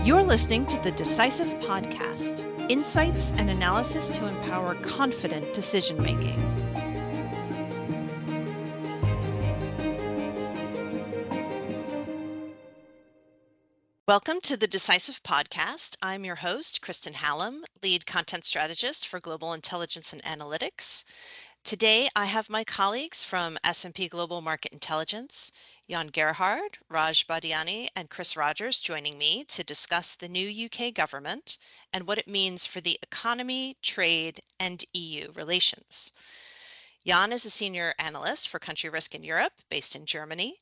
You're listening to the Decisive podcast, insights and analysis to empower confident decision-making. Welcome to the Decisive podcast. I'm your host, Kristen Hallam, lead content strategist for Global Intelligence and Analytics. Today, I have my colleagues from S&P Global Market Intelligence, Gerhard, Raj Badiani, and Chris Rogers joining me to discuss the new UK government and what it means for the economy, trade, and EU relations. Jan is a senior analyst for country risk in Europe, based in Germany.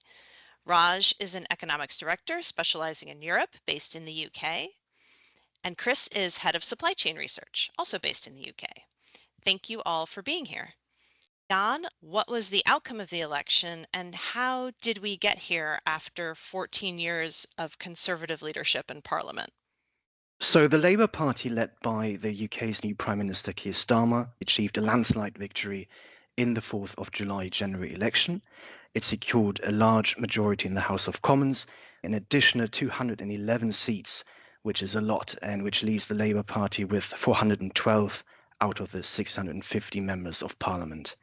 Raj is an economics director specializing in Europe, based in the UK. And Chris is head of supply chain research, also based in the UK. Thank you all for being here. Jan, what was the outcome of the election and how did we get here after 14 years of conservative leadership in Parliament? So the Labour Party, led by the UK's new Prime Minister Keir Starmer, achieved a landslide victory in the 4th of July general election. It secured a large majority in the House of Commons, an additional 211 seats, which is a lot, and which leaves the Labour Party with 412 out of the 650 members of Parliament.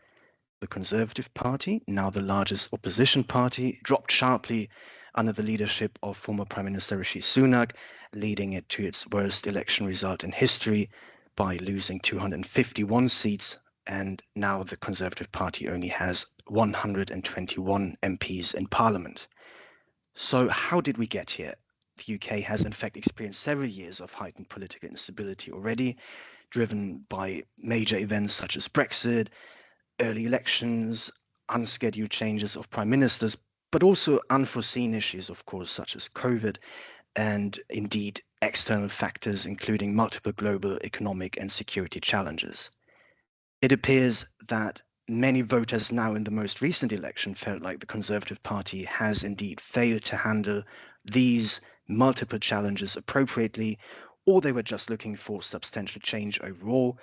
The Conservative Party, now the largest opposition party, dropped sharply under the leadership of former Prime Minister Rishi Sunak, leading it to its worst election result in history by losing 251 seats, and now the Conservative Party only has 121 MPs in Parliament. So how did we get here? The UK has in fact experienced several years of heightened political instability already, driven by major events such as Brexit, early elections, unscheduled changes of prime ministers, but also unforeseen issues, of course, such as COVID, and indeed external factors, including multiple global economic and security challenges. It appears that many voters now in the most recent election felt like the Conservative Party has indeed failed to handle these multiple challenges appropriately, or they were just looking for substantial change overall,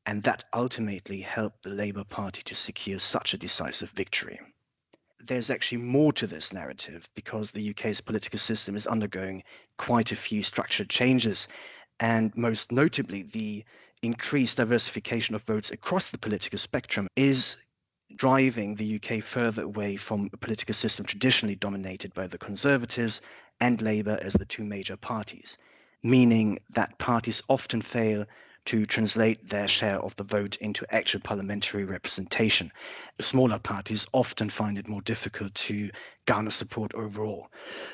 and that ultimately helped the Labour Party to secure such a decisive victory. There's actually more to this narrative because the UK's political system is undergoing quite a few structured changes, and most notably, the increased diversification of votes across the political spectrum is driving the UK further away from a political system traditionally dominated by the Conservatives and Labour as the two major parties, meaning that parties often fail to translate their share of the vote into actual parliamentary representation. Smaller parties often find it more difficult to garner support overall.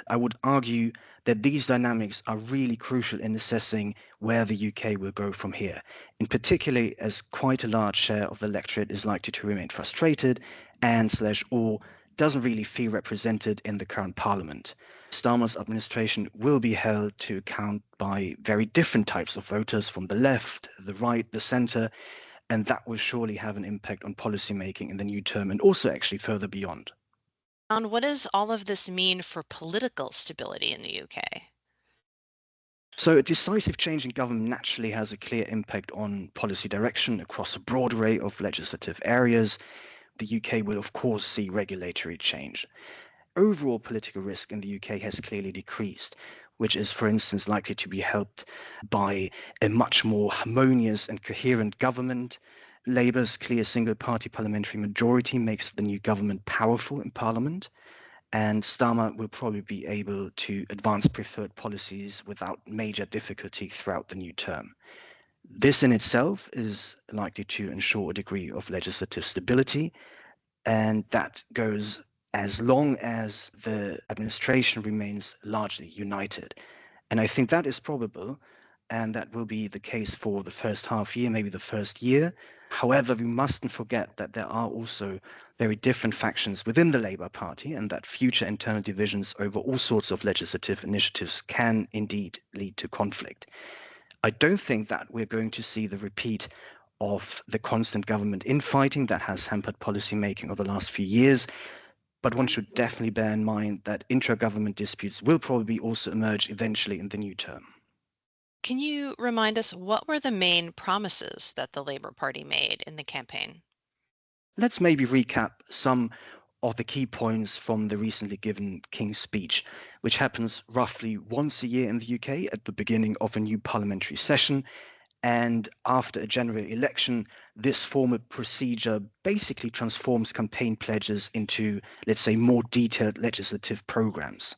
I would argue that these dynamics are really crucial in assessing where the UK will go from here, in particular as quite a large share of the electorate is likely to remain frustrated and/or doesn't really feel represented in the current parliament. Starmer's administration will be held to account by very different types of voters from the left, the right, the centre, and that will surely have an impact on policymaking in the new term and also actually further beyond. Jan, what does all of this mean for political stability in the UK? So a decisive change in government naturally has a clear impact on policy direction across a broad array of legislative areas. The UK will, of course, see regulatory change. Overall political risk in the UK has clearly decreased, which is, for instance, likely to be helped by a much more harmonious and coherent government. Labour's clear single-party parliamentary majority makes the new government powerful in Parliament, and Starmer will probably be able to advance preferred policies without major difficulty throughout the new term. This in itself is likely to ensure a degree of legislative stability, and that goes as long as the administration remains largely united. And I think that is probable, and that will be the case for the first half year, maybe the first year. However, we mustn't forget that there are also very different factions within the Labour Party, and that future internal divisions over all sorts of legislative initiatives can indeed lead to conflict. I don't think that we're going to see the repeat of the constant government infighting that has hampered policymaking over the last few years, but one should definitely bear in mind that intra-government disputes will probably also emerge eventually in the new term. Can you remind us what were the main promises that the Labour Party made in the campaign? Let's maybe recap some of the key points from the recently given King's Speech, which happens roughly once a year in the UK at the beginning of a new parliamentary session. And after a general election, this formal procedure basically transforms campaign pledges into, let's say, more detailed legislative programs.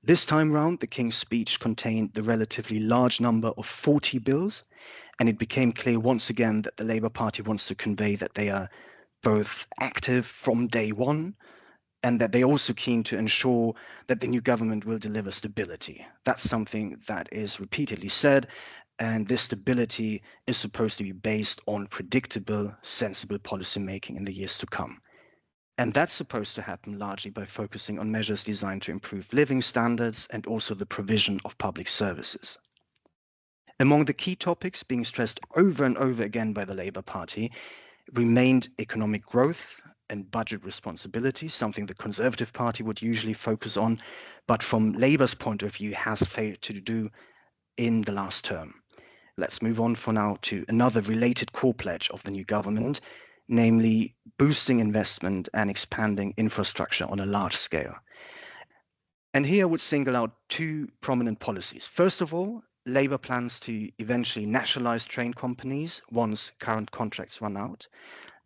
This time round, the King's Speech contained the relatively large number of 40 bills, and it became clear once again that the Labour Party wants to convey that they are both active from day one and that they're also keen to ensure that the new government will deliver stability. That's something that is repeatedly said, and this stability is supposed to be based on predictable, sensible policymaking in the years to come. And that's supposed to happen largely by focusing on measures designed to improve living standards and also the provision of public services. Among the key topics being stressed over and over again by the Labour Party remained economic growth and budget responsibility, something the Conservative Party would usually focus on, but from Labour's point of view has failed to do in the last term. Let's move on for now to another related core pledge of the new government, namely boosting investment and expanding infrastructure on a large scale. And here I would single out two prominent policies. First of all, Labour plans to eventually nationalize train companies once current contracts run out.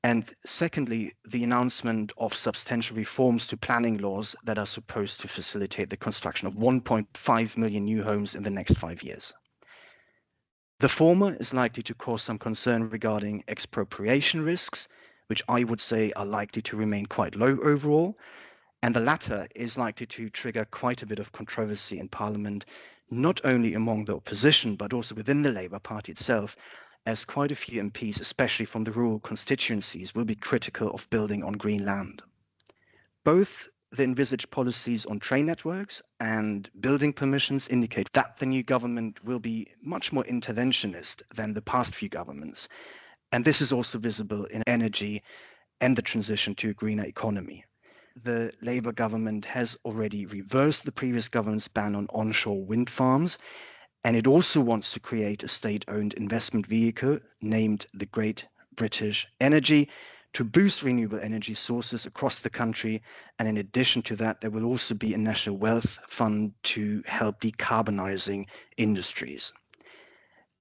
And secondly, the announcement of substantial reforms to planning laws that are supposed to facilitate the construction of 1.5 million new homes in the next 5 years. The former is likely to cause some concern regarding expropriation risks, which I would say are likely to remain quite low overall. And the latter is likely to trigger quite a bit of controversy in Parliament, not only among the opposition, but also within the Labour Party itself, as quite a few MPs, especially from the rural constituencies, will be critical of building on green land. Both the envisaged policies on train networks and building permissions indicate that the new government will be much more interventionist than the past few governments. And this is also visible in energy and the transition to a greener economy. The Labour government has already reversed the previous government's ban on onshore wind farms, and it also wants to create a state-owned investment vehicle named the Great British Energy to boost renewable energy sources across the country. And in addition to that, there will also be a national wealth fund to help decarbonizing industries.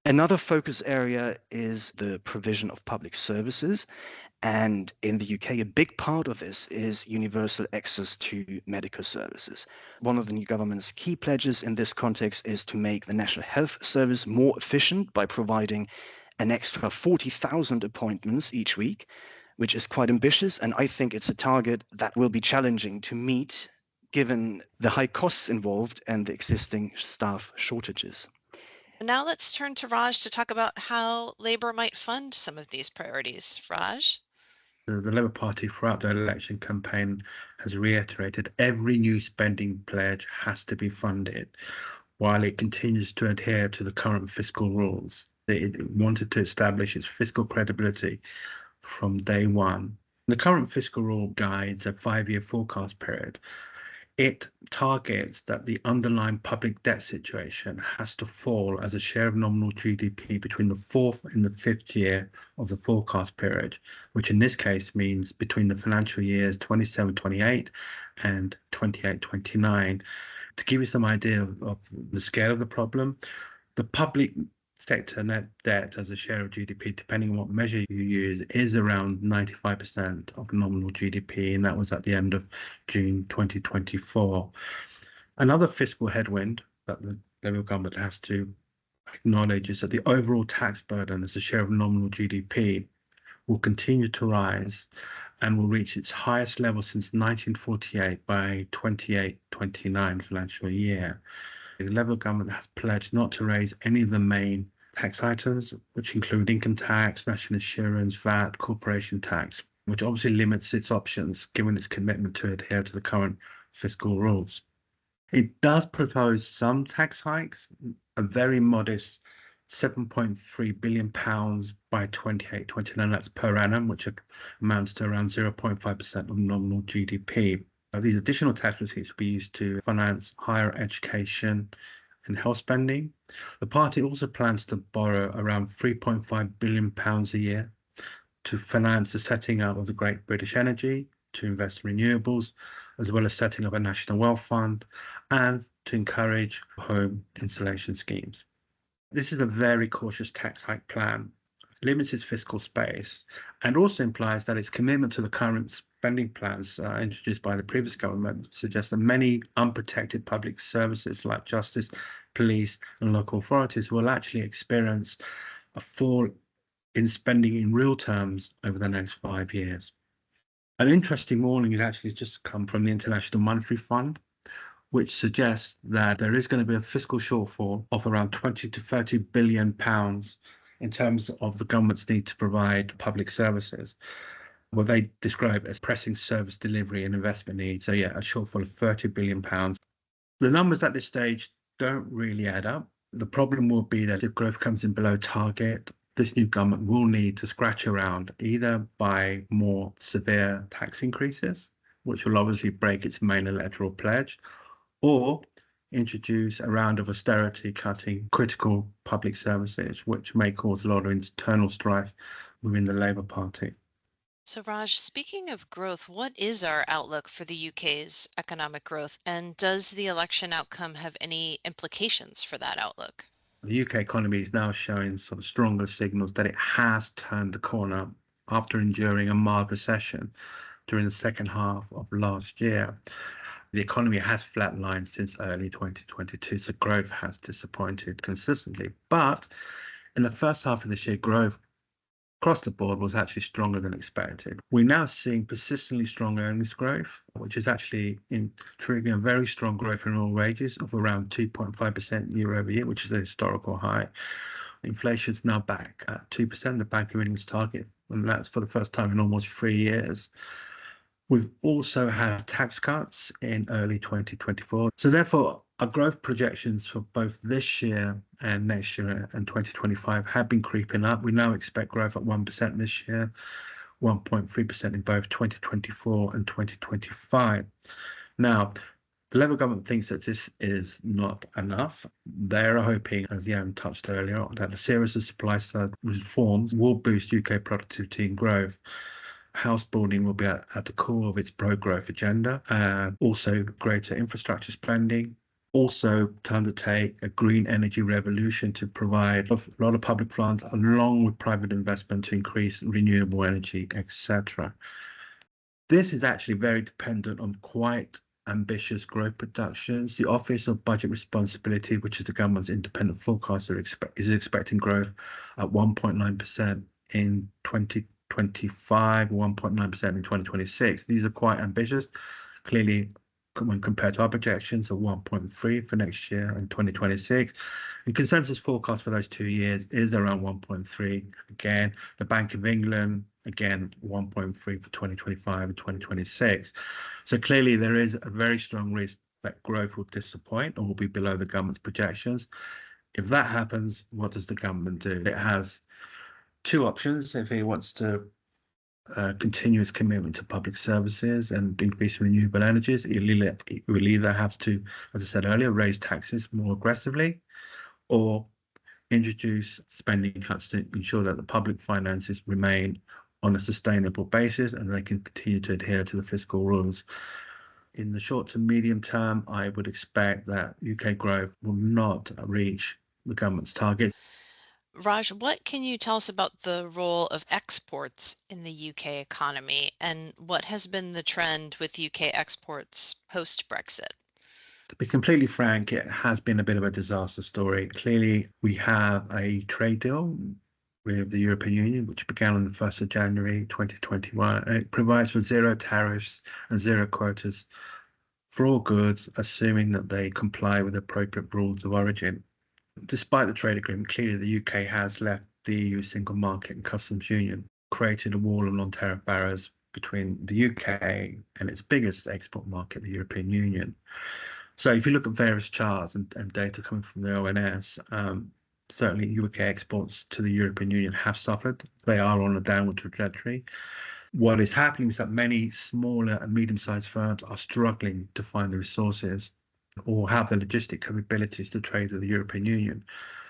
Another focus area is the provision of public services. And in the UK, a big part of this is universal access to medical services. One of the new government's key pledges in this context is to make the National Health Service more efficient by providing an extra 40,000 appointments each week, which is quite ambitious. And I think it's a target that will be challenging to meet given the high costs involved and the existing staff shortages. Now let's turn to Raj to talk about how Labour might fund some of these priorities. Raj? The Labour Party throughout the election campaign has reiterated every new spending pledge has to be funded, while it continues to adhere to the current fiscal rules. It wanted to establish its fiscal credibility from day one. The current fiscal rule guides a 5-year forecast period. It targets that the underlying public debt situation has to fall as a share of nominal GDP between the 4th and the 5th year of the forecast period, which in this case means between the financial years 27-28 and 28-29. To give you some idea of the scale of the problem, the public sector net debt as a share of GDP, depending on what measure you use, is around 95% of nominal GDP, and that was at the end of June 2024. Another fiscal headwind that the Labour government has to acknowledge is that the overall tax burden as a share of nominal GDP will continue to rise and will reach its highest level since 1948 by 28-29 financial year. The Labour government has pledged not to raise any of the main tax items, which include income tax, national insurance, VAT, corporation tax, which obviously limits its options given its commitment to adhere to the current fiscal rules. It does propose some tax hikes, a very modest £7.3 billion by 28-29, that's per annum, which amounts to around 0.5% of nominal GDP. These additional tax receipts will be used to finance higher education and health spending. The party also plans to borrow around £3.5 billion a year to finance the setting up of the Great British Energy, to invest in renewables, as well as setting up a national wealth fund and to encourage home insulation schemes. This is a very cautious tax hike plan, limits its fiscal space, and also implies that its commitment to the current spending plans introduced by the previous government suggests that many unprotected public services like justice, police, and local authorities will actually experience a fall in spending in real terms over the next 5 years. An interesting warning has actually just come from the International Monetary Fund, which suggests that there is going to be a fiscal shortfall of around 20 to 30 billion pounds in terms of the government's need to provide public services, what they describe as pressing service delivery and investment needs. So yeah, a shortfall of 30 billion pounds. The numbers at this stage don't really add up. The problem will be that if growth comes in below target, this new government will need to scratch around either by more severe tax increases, which will obviously break its main electoral pledge, or introduce a round of austerity cutting critical public services, which may cause a lot of internal strife within the Labour Party. So, Raj, speaking of growth, what is our outlook for the UK's economic growth, and does the election outcome have any implications for that outlook? The UK economy is now showing sort of stronger signals that it has turned the corner after enduring a mild recession during the second half of last year. The economy has flatlined since early 2022, so growth has disappointed consistently. But in the first half of this year, growth across the board was actually stronger than expected. We're now seeing persistently strong earnings growth, which is actually triggering a very strong growth in real wages of around 2.5% year over year, which is a historical high. Inflation is now back at 2%, the Bank of England's target, and that's for the first time in almost 3 years. We've also had tax cuts in early 2024. So therefore, our growth projections for both this year and next year and 2025 have been creeping up. We now expect growth at 1% this year, 1.3% in both 2024 and 2025. Now, the Labour government thinks that this is not enough. They're hoping, as Jan touched earlier, that a series of supply-side reforms will boost UK productivity and growth. House building will be at the core of its pro-growth agenda, and also greater infrastructure spending, also to undertake a green energy revolution to provide a lot of public funds along with private investment to increase renewable energy, etc. This is actually very dependent on quite ambitious growth projections. The Office of Budget Responsibility, which is the government's independent forecaster, is expecting growth at 1.9% in 2025, 1.9% in 2026. These are quite ambitious. Clearly, when compared to our projections of 1.3 for next year and 2026. And consensus forecast for those 2 years is around 1.3. Again, the Bank of England, again, 1.3 for 2025 and 2026. So clearly there is a very strong risk that growth will disappoint or will be below the government's projections. If that happens, what does the government do? It has two options. If it wants to continue its commitment to public services and increase renewable energies, it will either have to, as I said earlier, raise taxes more aggressively or introduce spending cuts to ensure that the public finances remain on a sustainable basis and they can continue to adhere to the fiscal rules. In the short to medium term, I would expect that UK growth will not reach the government's target. Raj, what can you tell us about the role of exports in the UK economy and what has been the trend with UK exports post-Brexit? To be completely frank, it has been a bit of a disaster story. Clearly, we have a trade deal with the European Union, which began on the 1st of January 2021, and it provides for zero tariffs and zero quotas for all goods, assuming that they comply with appropriate rules of origin. Despite the trade agreement, clearly the UK has left the EU single market and customs union, created a wall of non-tariff barriers between the UK and its biggest export market, the European Union. So if you look at various charts and data coming from the ONS, certainly UK exports to the European Union have suffered. They are on a downward trajectory. What is happening is that many smaller and medium-sized firms are struggling to find the resources or have the logistic capabilities to trade with the European Union.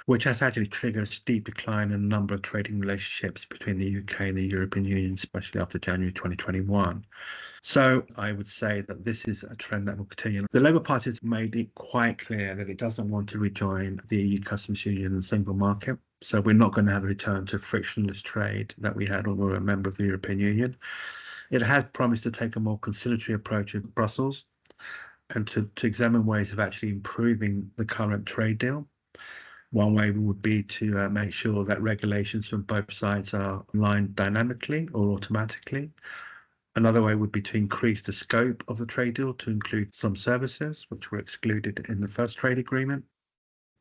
which has actually triggered a steep decline in a number of trading relationships between the UK and the European Union, especially after January 2021. So I would say that this is a trend that will continue. The Labour Party has made it quite clear that it doesn't want to rejoin the EU customs union and single market. So we're not going to have a return to frictionless trade that we had when we were a member of the European Union. It has promised to take a more conciliatory approach with Brussels and to examine ways of actually improving the current trade deal. One way would be to make sure that regulations from both sides are aligned dynamically or automatically. Another way would be to increase the scope of the trade deal to include some services, which were excluded in the first trade agreement.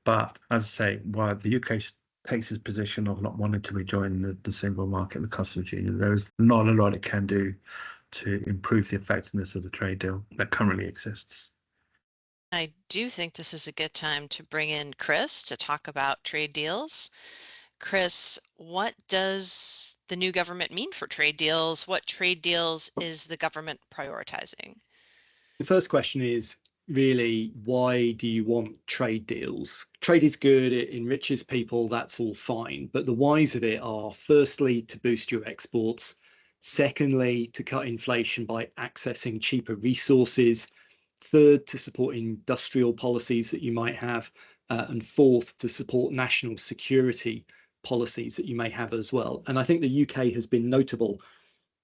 But as I say, while the UK takes its position of not wanting to rejoin the single market, the customs union, there is not a lot it can do to improve the effectiveness of the trade deal that currently exists. I do think this is a good time to bring in Chris to talk about trade deals. Chris, what does the new government mean for trade deals? What trade deals is the government prioritizing? The first question is really, why do you want trade deals? Trade is good, it enriches people, that's all fine. But the whys of it are, firstly, to boost your exports. Secondly, to cut inflation by accessing cheaper resources. Third, to support industrial policies that you might have. And fourth, to support national security policies that you may have as well. And I think the UK has been notable.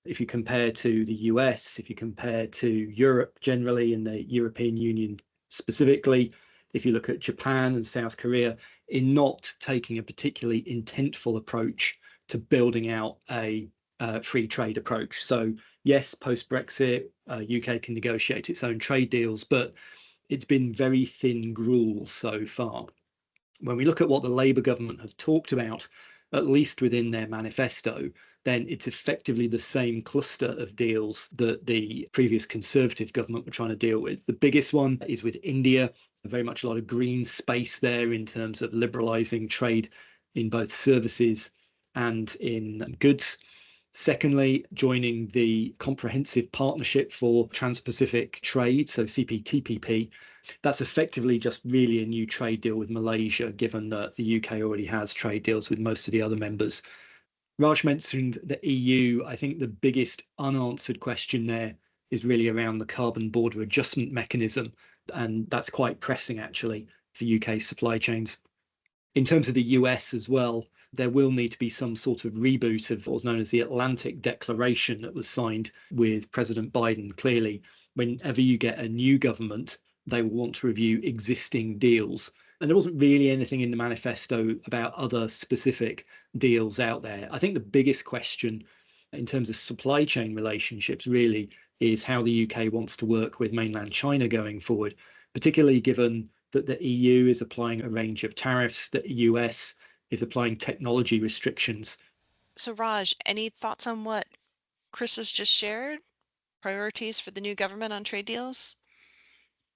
If you compare to the US, if you compare to Europe generally and the European Union specifically, if you look at Japan and South Korea, in not taking a particularly intentful approach to building out a free trade approach. So yes, post-Brexit, UK can negotiate its own trade deals, but it's been very thin gruel so far. When we look at what the Labour government have talked about, at least within their manifesto, then it's effectively the same cluster of deals that the previous Conservative government were trying to deal with. The biggest one is with India, very much a lot of green space there in terms of liberalising trade in both services and in goods. Secondly, joining the Comprehensive Partnership for Trans-Pacific Trade, so CPTPP. That's effectively just really a new trade deal with Malaysia, given that the UK already has trade deals with most of the other members. Raj mentioned the EU. I think the biggest unanswered question there is really around the carbon border adjustment mechanism, and that's quite pressing actually for UK supply chains. In terms of the US as well, there will need to be some sort of reboot of what's known as the Atlantic Declaration that was signed with President Biden. Clearly, whenever you get a new government, they will want to review existing deals. And there wasn't really anything in the manifesto about other specific deals out there. I think the biggest question in terms of supply chain relationships really is how the UK wants to work with mainland China going forward, particularly given that the EU is applying a range of tariffs, that the US is applying technology restrictions. So Raj, any thoughts on what Chris has just shared? Priorities for the new government on trade deals?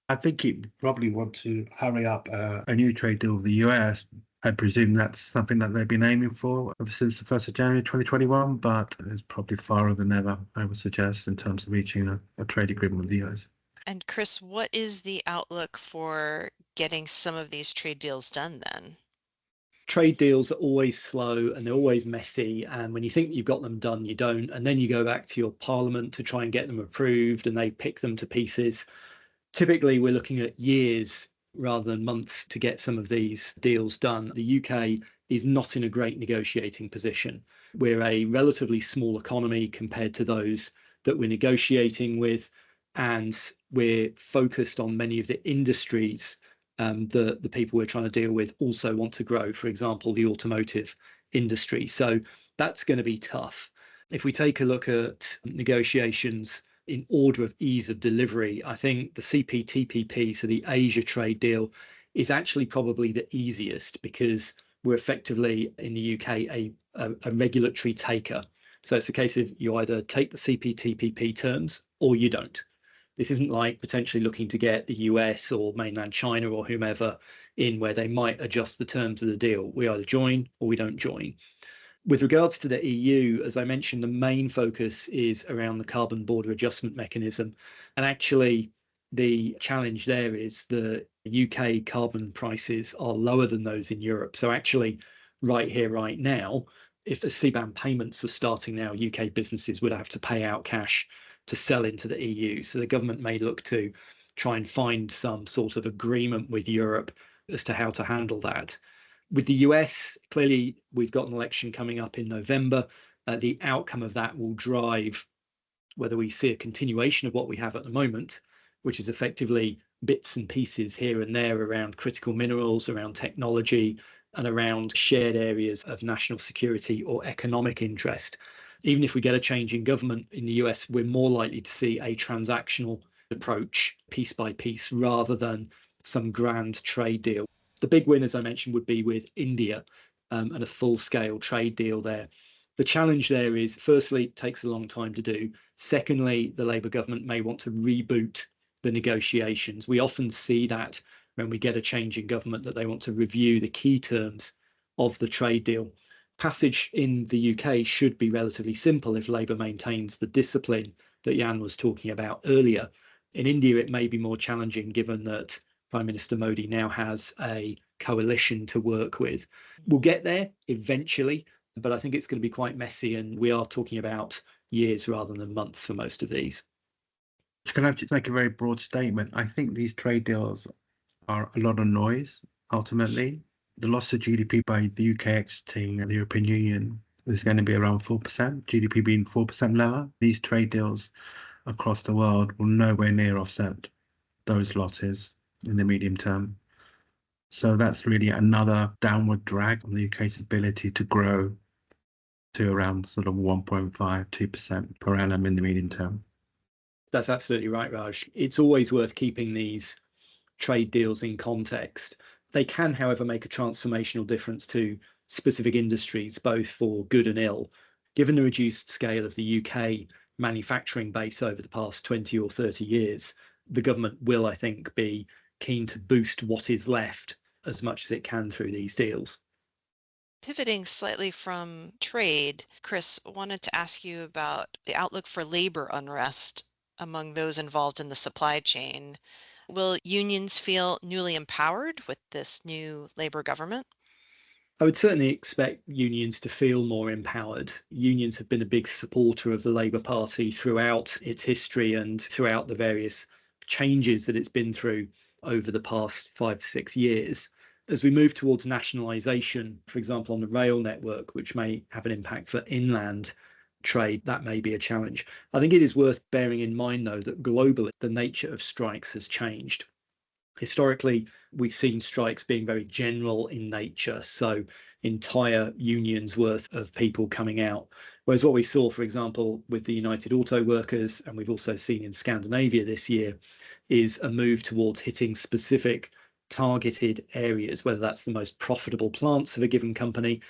I think it probably want to hurry up a new trade deal with the US. I presume that's something that they've been aiming for ever since the 1st of January 2021, but it's probably farther than ever, I would suggest, in terms of reaching a trade agreement with the US. And Chris, what is the outlook for getting some of these trade deals done then? Trade deals are always slow and they're always messy. And when you think you've got them done, you don't. And then you go back to your parliament to try and get them approved and they pick them to pieces. Typically, we're looking at years rather than months to get some of these deals done. The UK is not in a great negotiating position. We're a relatively small economy compared to those that we're negotiating with, and we're focused on many of the industries the people we're trying to deal with also want to grow, for example, the automotive industry. So that's going to be tough. If we take a look at negotiations in order of ease of delivery, I think the CPTPP, so the Asia trade deal, is actually probably the easiest because we're effectively in the UK a regulatory taker. So it's a case of you either take the CPTPP terms or you don't. This isn't like potentially looking to get the US or mainland China or whomever in where they might adjust the terms of the deal. We either join or we don't join. With regards to the EU, as I mentioned, the main focus is around the carbon border adjustment mechanism. And actually, The challenge there is the UK carbon prices are lower than those in Europe. So actually, right here, right now, if the CBAM payments were starting now, UK businesses would have to pay out cash to sell into the EU. So the government may look to try and find some sort of agreement with Europe as to how to handle that. With the US, clearly, we've got an election coming up in November. The outcome of that will drive whether we see a continuation of what we have at the moment, which is effectively bits and pieces here and there around critical minerals, around technology, and around shared areas of national security or economic interest. Even if we get a change in government in the US, we're more likely to see a transactional approach piece by piece rather than some grand trade deal. The big win, as I mentioned, would be with India and a full scale trade deal there. The challenge there is, firstly, it takes a long time to do. Secondly, the Labour government may want to reboot the negotiations. We often see that when we get a change in government, that they want to review the key terms of the trade deal. Passage in the UK should be relatively simple if Labour maintains the discipline that Jan was talking about earlier. In India, it may be more challenging given that Prime Minister Modi now has a coalition to work with. We'll get there eventually, but I think it's going to be quite messy, and we are talking about years rather than months for most of these. Can I just make a very broad statement? I think these trade deals are a lot of noise, ultimately. The loss of GDP by the UK exiting the European Union is going to be around 4%, GDP being 4% lower. These trade deals across the world will nowhere near offset those losses in the medium term. So that's really another downward drag on the UK's ability to grow to around sort of 1.5, 2% per annum in the medium term. That's absolutely right, Raj. It's always worth keeping these trade deals in context. They can, however, make a transformational difference to specific industries, both for good and ill. Given the reduced scale of the UK manufacturing base over the past 20 or 30 years, the government will, I think, be keen to boost what is left as much as it can through these deals. Pivoting slightly from trade, Chris, wanted to ask you about the outlook for labor unrest among those involved in the supply chain. Will unions feel newly empowered with this new Labour government? I would certainly expect unions to feel more empowered. Unions have been a big supporter of the Labour Party throughout its history and throughout the various changes that it's been through over the past 5 to 6 years. As we move towards nationalisation, for example, on the rail network, which may have an impact for inland trade, that may be a challenge. I think it is worth bearing in mind, though, that globally the nature of strikes has changed. Historically, we've seen strikes being very general in nature, so entire unions worth of people coming out. Whereas what we saw, for example, with the United Auto Workers, and we've also seen in Scandinavia this year, is a move towards hitting specific targeted areas, whether that's the most profitable plants of a given company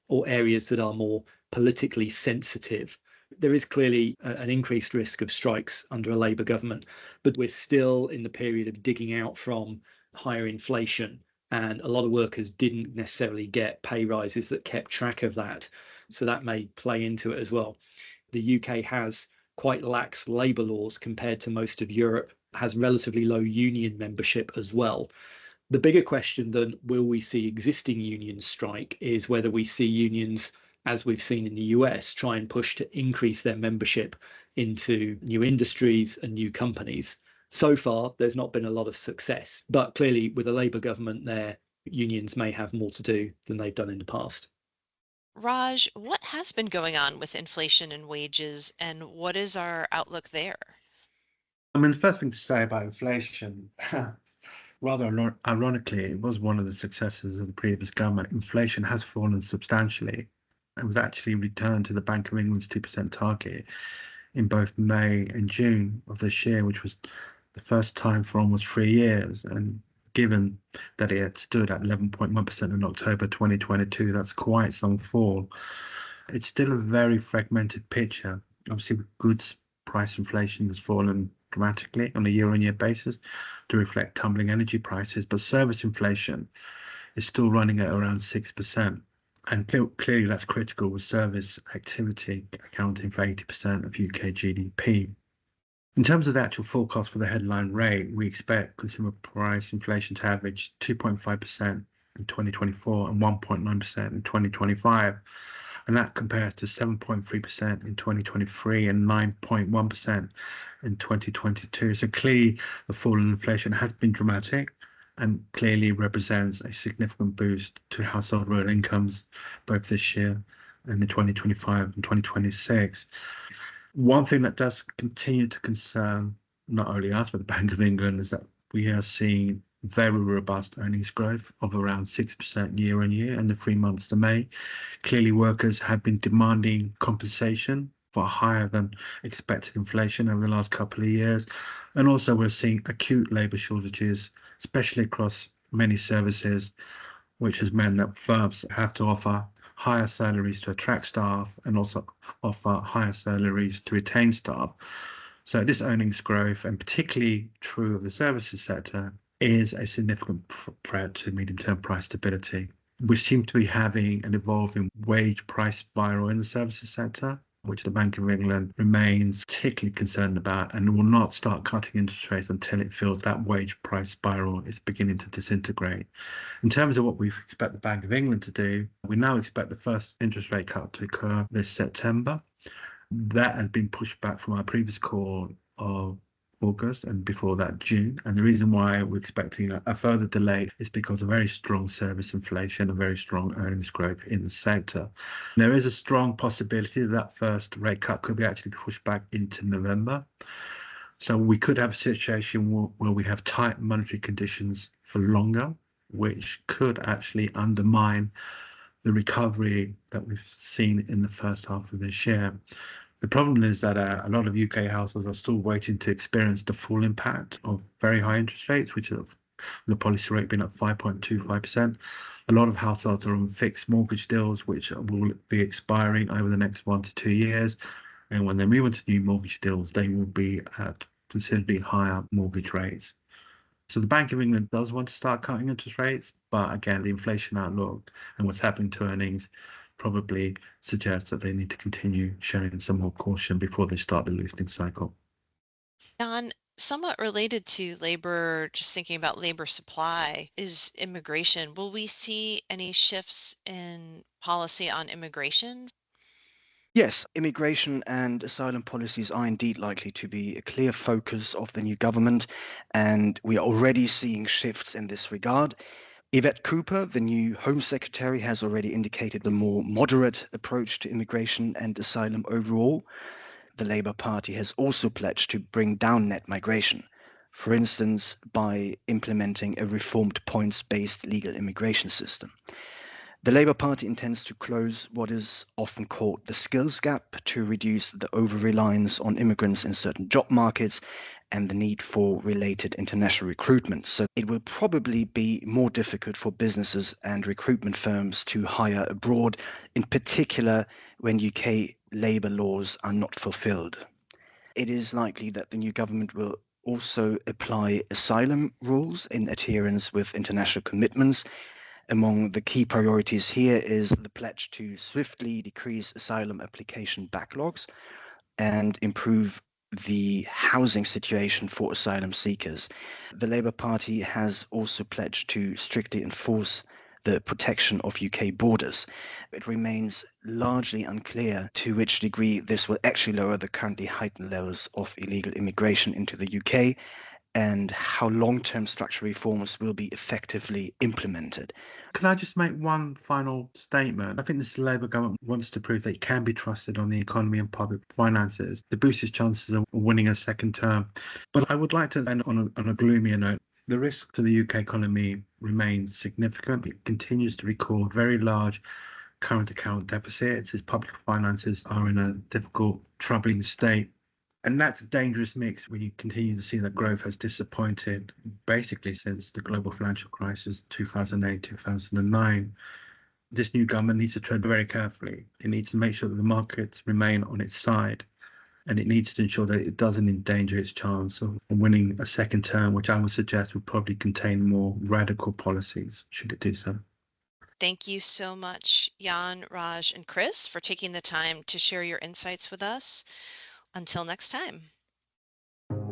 or areas that are more politically sensitive. There is clearly an increased risk of strikes under a Labour government, but we're still in the period of digging out from higher inflation, and a lot of workers didn't necessarily get pay rises that kept track of that. So that may play into it as well. The UK has quite lax labour laws compared to most of Europe, has relatively low union membership as well. The bigger question than will we see existing unions strike is whether we see unions, as we've seen in the US, try and push to increase their membership into new industries and new companies. So far, there's not been a lot of success, but clearly with a Labour government there, unions may have more to do than they've done in the past. Raj, what has been going on with inflation and wages, and what is our outlook there? I mean, the first thing to say about inflation, rather ironically, it was one of the successes of the previous government. Inflation has fallen substantially. It was actually returned to the Bank of England's 2% target in both May and June of this year, which was the first time for almost 3 years. And given that it had stood at 11.1% in October 2022, that's quite some fall. It's still a very fragmented picture. Obviously, goods price inflation has fallen dramatically on a year-on-year basis to reflect tumbling energy prices, but service inflation is still running at around 6%. And clearly that's critical, with service activity accounting for 80% of UK GDP. In terms of the actual forecast for the headline rate, we expect consumer price inflation to average 2.5% in 2024 and 1.9% in 2025. And that compares to 7.3% in 2023 and 9.1% in 2022. So clearly, the fall in inflation has been dramatic and clearly represents a significant boost to household real incomes both this year and in 2025 and 2026. One thing that does continue to concern not only us, but the Bank of England, is that we are seeing very robust earnings growth of around 6% year on year in the 3 months to May. Clearly, workers have been demanding compensation for higher than expected inflation over the last couple of years. And also, we're seeing acute labour shortages, especially across many services, which has meant that firms have to offer higher salaries to attract staff and also offer higher salaries to retain staff. So this earnings growth, and particularly true of the services sector, is a significant threat to medium-term price stability. We seem to be having an evolving wage price spiral in the services sector, which the Bank of England remains particularly concerned about and will not start cutting interest rates until it feels that wage price spiral is beginning to disintegrate. In terms of what we expect the Bank of England to do, we now expect the first interest rate cut to occur this September. That has been pushed back from our previous call of August and before that June. And the reason why we're expecting a further delay is because of very strong service inflation and very strong earnings growth in the sector. There is a strong possibility that first rate cut could be actually pushed back into November. So we could have a situation where we have tight monetary conditions for longer, which could actually undermine the recovery that we've seen in the first half of this year. The problem is that a lot of UK households are still waiting to experience the full impact of very high interest rates, which is the policy rate being at 5.25%. A lot of households are on fixed mortgage deals, which will be expiring over the next 1 to 2 years. And when they move into new mortgage deals, they will be at considerably higher mortgage rates. So the Bank of England does want to start cutting interest rates, but again, the inflation outlook and what's happening to earnings probably suggests that they need to continue showing some more caution before they start the loosening cycle. Jan, somewhat related to labor, just thinking about labor supply, is immigration. Will we see any shifts in policy on immigration? Yes, immigration and asylum policies are indeed likely to be a clear focus of the new government, and we are already seeing shifts in this regard. Yvette Cooper, the new Home Secretary, has already indicated a more moderate approach to immigration and asylum overall. The Labour Party has also pledged to bring down net migration, for instance, by implementing a reformed points-based legal immigration system. The Labour Party intends to close what is often called the skills gap to reduce the over-reliance on immigrants in certain job markets and the need for related international recruitment. So it will probably be more difficult for businesses and recruitment firms to hire abroad, in particular when UK labour laws are not fulfilled. It is likely that the new government will also apply asylum rules in adherence with international commitments. Among the key priorities here is the pledge to swiftly decrease asylum application backlogs and improve the housing situation for asylum seekers. The Labour Party has also pledged to strictly enforce the protection of UK borders. It remains largely unclear to which degree this will actually lower the currently heightened levels of illegal immigration into the UK and how long-term structural reforms will be effectively implemented. Can I just make one final statement? I think this Labour government wants to prove that it can be trusted on the economy and public finances to boost its chances of winning a second term. But I would like to end on a gloomier note. The risk to the UK economy remains significant. It continues to record very large current account deficits. Its public finances are in a difficult, troubling state. And that's a dangerous mix when you continue to see that growth has disappointed basically since the global financial crisis, 2008, 2009. This new government needs to tread very carefully. It needs to make sure that the markets remain on its side. And it needs to ensure that it doesn't endanger its chance of winning a second term, which I would suggest would probably contain more radical policies, should it do so. Thank you so much, Jan, Raj, and Chris, for taking the time to share your insights with us. Until next time.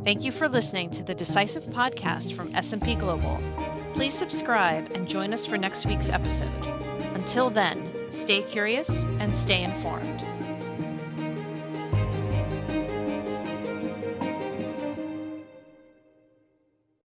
Thank you for listening to the Decisive podcast from S&P Global. Please subscribe and join us for next week's episode. Until then, stay curious and stay informed.